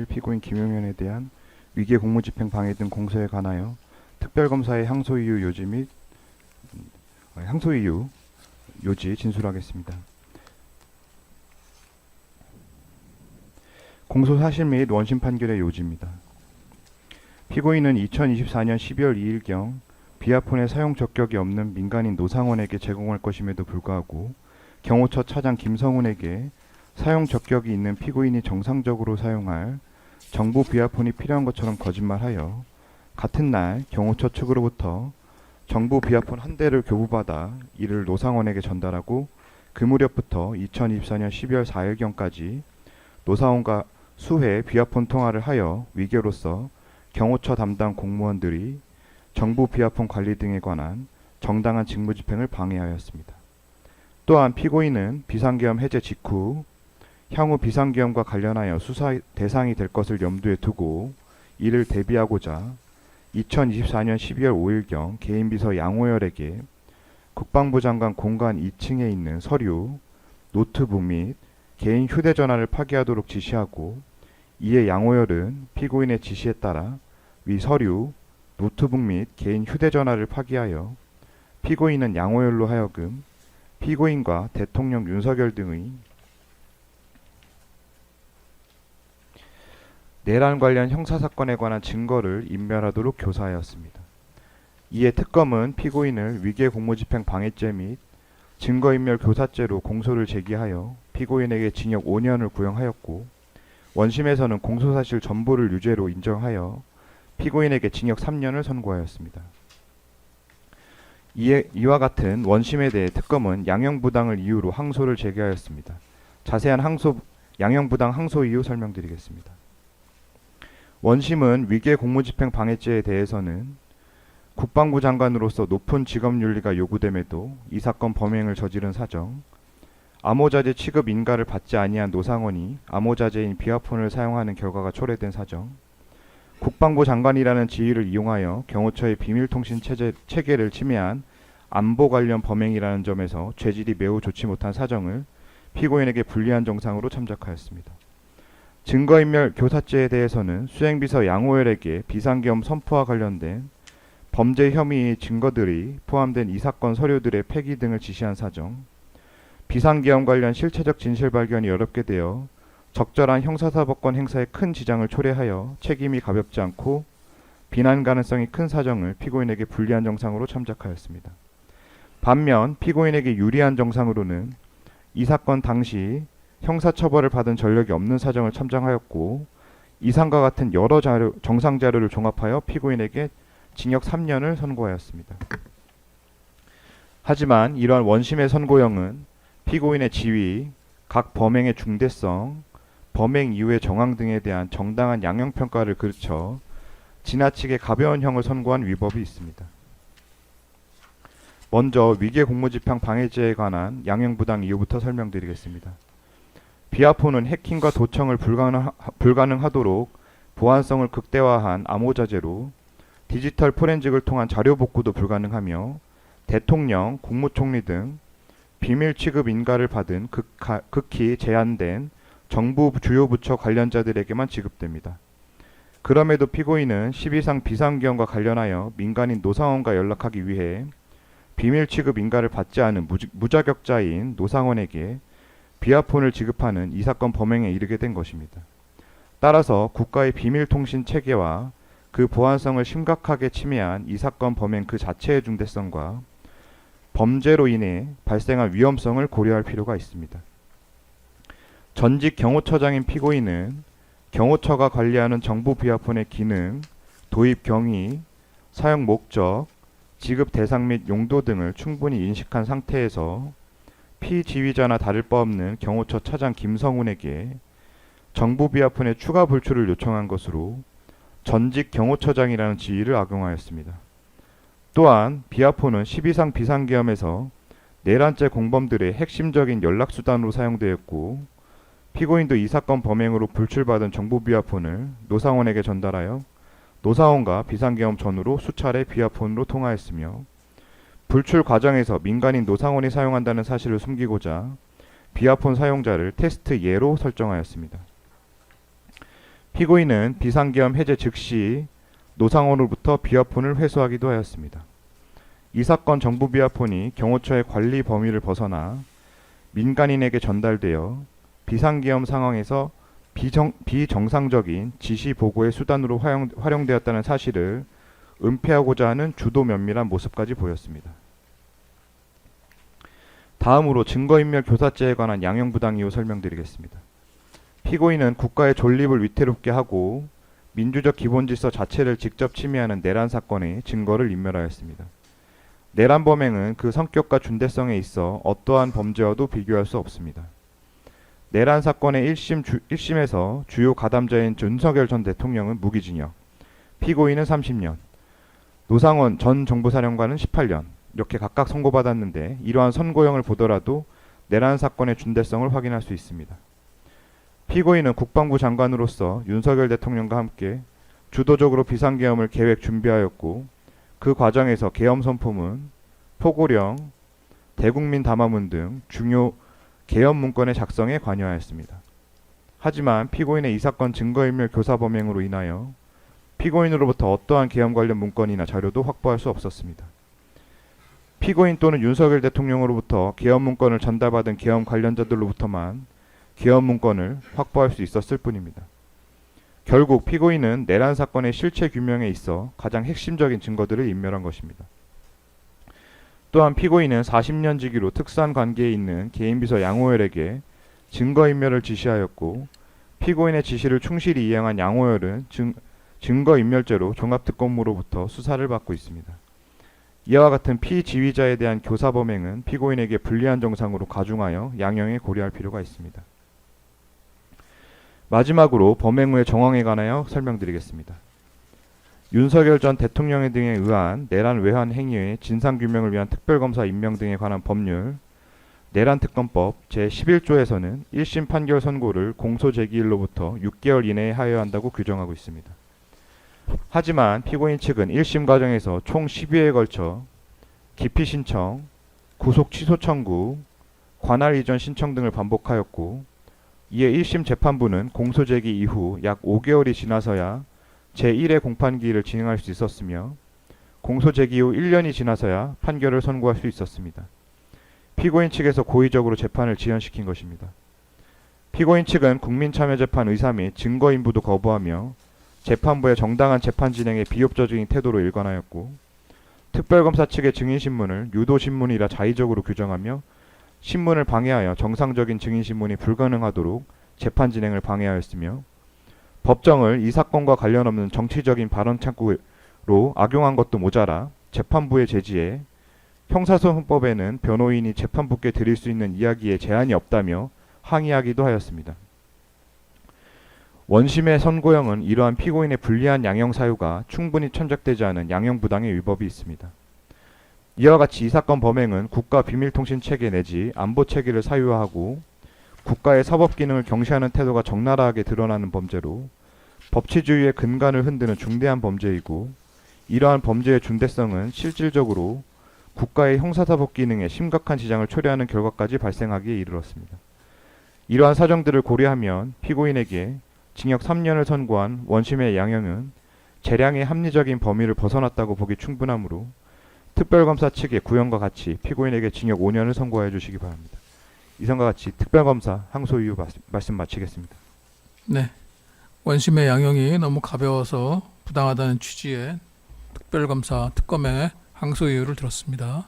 피고인 김용현에 대한 위계 공무집행 방해 등 공소에 관하여 특별검사의 항소이유 요지 및 항소이유 요지 진술하겠습니다. 공소 사실 및 원심 판결의 요지입니다. 피고인은 2024년 12월 2일경 비아폰의 사용 적격이 없는 민간인 노상원에게 제공할 것임에도 불구하고 경호처 차장 김성훈에게 사용 적격이 있는 피고인이 정상적으로 사용할 정부 비아폰이 필요한 것처럼 거짓말하여 같은 날 경호처 측으로부터 정부 비아폰 한 대를 교부받아 이를 노상원에게 전달하고 그 무렵부터 2024년 12월 4일경까지 노상원과 수회 비아폰 통화를 하여 위계로서 경호처 담당 공무원들이 정부 비아폰 관리 등에 관한 정당한 직무집행을 방해하였습니다. 또한 피고인은 비상계엄 해제 직후 향후 비상계엄과 관련하여 수사 대상이 될 것을 염두에 두고 이를 대비하고자 2024년 12월 5일경 개인비서 양호열에게 국방부 장관 공관 2층에 있는 서류, 노트북 및 개인 휴대전화를 파기하도록 지시하고 이에 양호열은 피고인의 지시에 따라 위 서류, 노트북 및 개인 휴대전화를 파기하여 피고인은 양호열로 하여금 피고인과 대통령 윤석열 등의 내란 관련 형사사건에 관한 증거를 인멸하도록 교사하였습니다. 이에 특검은 피고인을 위계 공무집행 방해죄 및 증거인멸 교사죄로 공소를 제기하여 피고인에게 징역 5년을 구형하였고 원심에서는 공소사실 전부를 유죄로 인정하여 피고인에게 징역 3년을 선고하였습니다. 이와 같은 원심에 대해 특검은 양형부당을 이유로 항소를 제기하였습니다. 자세한 양형부당 항소 이유 설명드리겠습니다. 원심은 위계 공무집행 방해죄에 대해서는 국방부 장관으로서 높은 직업윤리가 요구됨에도 이 사건 범행을 저지른 사정, 암호자재 취급 인가를 받지 아니한 노상원이 암호자재인 비아폰을 사용하는 결과가 초래된 사정, 국방부 장관이라는 지위를 이용하여 경호처의 비밀통신 체계를 침해한 안보 관련 범행이라는 점에서 죄질이 매우 좋지 못한 사정을 피고인에게 불리한 정상으로 참작하였습니다. 증거인멸 교사죄에 대해서는 수행비서 양호열에게 비상계엄 선포와 관련된 범죄 혐의 증거들이 포함된 이 사건 서류들의 폐기 등을 지시한 사정, 비상계엄 관련 실체적 진실 발견이 어렵게 되어 적절한 형사사법권 행사에 큰 지장을 초래하여 책임이 가볍지 않고 비난 가능성이 큰 사정을 피고인에게 불리한 정상으로 참작하였습니다. 반면 피고인에게 유리한 정상으로는 이 사건 당시 형사처벌을 받은 전력이 없는 사정을 참작하였고 이상과 같은 여러 정상 자료를 종합하여 피고인에게 징역 3년을 선고하였습니다. 하지만 이러한 원심의 선고형은 피고인의 지위, 각 범행의 중대성, 범행 이후의 정황 등에 대한 정당한 양형평가를 거쳐 지나치게 가벼운 형을 선고한 위법이 있습니다. 먼저 위계 공무집행 방해죄에 관한 양형부당 이유부터 설명드리겠습니다. 비아폰은 해킹과 도청을 불가능하도록 보안성을 극대화한 암호자재로 디지털 포렌식을 통한 자료 복구도 불가능하며 대통령, 국무총리 등 비밀 취급 인가를 받은 극히 제한된 정부 주요 부처 관련자들에게만 지급됩니다. 그럼에도 피고인은 12상 비상계엄과 관련하여 민간인 노상원과 연락하기 위해 비밀 취급 인가를 받지 않은 무자격자인 노상원에게 비아폰을 지급하는 이 사건 범행에 이르게 된 것입니다. 따라서 국가의 비밀통신 체계와 그 보안성을 심각하게 침해한 이 사건 범행 그 자체의 중대성과 범죄로 인해 발생한 위험성을 고려할 필요가 있습니다. 전직 경호처장인 피고인은 경호처가 관리하는 정부 비아폰의 기능, 도입 경위, 사용 목적, 지급 대상 및 용도 등을 충분히 인식한 상태에서 피지휘자나 다를 바 없는 경호처 차장 김성훈에게 정부 비아폰의 추가 불출을 요청한 것으로 전직 경호처장이라는 지위를 악용하였습니다. 또한 비아폰은 12상 비상계엄에서 내란죄 공범들의 핵심적인 연락수단으로 사용되었고 피고인도 이 사건 범행으로 불출받은 정부 비아폰을 노상원에게 전달하여 노상원과 비상계엄 전후로 수차례 비아폰으로 통화했으며 불출 과정에서 민간인 노상원이 사용한다는 사실을 숨기고자 비아폰 사용자를 테스트 예로 설정하였습니다. 피고인은 비상계엄 해제 즉시 노상원으로부터 비화폰을 회수하기도 하였습니다. 이 사건 정부 비화폰이 경호처의 관리 범위를 벗어나 민간인에게 전달되어 비상계엄 상황에서 비정상적인 지시 보고의 수단으로 활용되었다는 사실을 은폐하고자 하는 주도 면밀한 모습까지 보였습니다. 다음으로 증거인멸 교사죄에 관한 양형부당 이유 설명드리겠습니다. 피고인은 국가의 존립을 위태롭게 하고 민주적 기본질서 자체를 직접 침해하는 내란 사건의 증거를 인멸하였습니다. 내란 범행은 그 성격과 중대성에 있어 어떠한 범죄와도 비교할 수 없습니다. 내란 사건의 1심에서 주요 가담자인 윤석열 전 대통령은 무기징역, 피고인은 30년, 노상원 전 정보사령관은 18년 이렇게 각각 선고받았는데 이러한 선고형을 보더라도 내란 사건의 중대성을 확인할 수 있습니다. 피고인은 국방부 장관으로서 윤석열 대통령과 함께 주도적으로 비상계엄을 계획 준비하였고 그 과정에서 계엄 선포문, 포고령, 대국민 담화문 등 중요 계엄 문건의 작성에 관여하였습니다. 하지만 피고인의 이 사건 증거인멸 교사 범행으로 인하여 피고인으로부터 어떠한 계엄 관련 문건이나 자료도 확보할 수 없었습니다. 피고인 또는 윤석열 대통령으로부터 계엄 문건을 전달받은 계엄 관련자들로부터만 계엄 문건을 확보할 수 있었을 뿐입니다. 결국 피고인은 내란 사건의 실체 규명에 있어 가장 핵심적인 증거들을 인멸한 것입니다. 또한 피고인은 40년 지기로 특수한 관계에 있는 개인비서 양호열에게 증거인멸을 지시하였고 피고인의 지시를 충실히 이행한 양호열은 증거인멸죄로 종합특검으로부터 수사를 받고 있습니다. 이와 같은 피지휘자에 대한 교사범행은 피고인에게 불리한 정상으로 가중하여 양형에 고려할 필요가 있습니다. 마지막으로 범행 후의 정황에 관하여 설명드리겠습니다. 윤석열 전 대통령 등에 의한 내란 외환 행위의 진상규명을 위한 특별검사 임명 등에 관한 법률 내란특검법 제11조에서는 1심 판결 선고를 공소제기일로부터 6개월 이내에 하여야 한다고 규정하고 있습니다. 하지만 피고인 측은 1심 과정에서 총 12회에 걸쳐 기피 신청, 구속 취소 청구, 관할 이전 신청 등을 반복하였고 이에 1심 재판부는 공소제기 이후 약 5개월이 지나서야 제1회 공판기일을 진행할 수 있었으며 공소제기 후 1년이 지나서야 판결을 선고할 수 있었습니다. 피고인 측에서 고의적으로 재판을 지연시킨 것입니다. 피고인 측은 국민참여재판 의사 및 증거 인부도 거부하며 재판부의 정당한 재판 진행에 비협조적인 태도로 일관하였고 특별검사 측의 증인신문을 유도신문이라 자의적으로 규정하며 신문을 방해하여 정상적인 증인신문이 불가능하도록 재판 진행을 방해하였으며 법정을 이 사건과 관련 없는 정치적인 발언 창구로 악용한 것도 모자라 재판부의 제지에 형사소송법에는 변호인이 재판부께 드릴 수 있는 이야기에 제한이 없다며 항의하기도 하였습니다. 원심의 선고형은 이러한 피고인의 불리한 양형 사유가 충분히 천적되지 않은 양형부당의 위법이 있습니다. 이와 같이 이 사건 범행은 국가 비밀통신체계 내지 안보체계를 사유화하고 국가의 사법기능을 경시하는 태도가 적나라하게 드러나는 범죄로 법치주의의 근간을 흔드는 중대한 범죄이고 이러한 범죄의 중대성은 실질적으로 국가의 형사사법기능에 심각한 지장을 초래하는 결과까지 발생하기에 이르렀습니다. 이러한 사정들을 고려하면 피고인에게 징역 3년을 선고한 원심의 양형은 재량의 합리적인 범위를 벗어났다고 보기 충분하므로 특별검사 측의 구형과 같이 피고인에게 징역 5년을 선고해 주시기 바랍니다. 이상과 같이 특별검사 항소 이유 말씀 마치겠습니다. 네, 원심의 양형이 너무 가벼워서 부당하다는 취지의 특별검사 특검의 항소 이유를 들었습니다.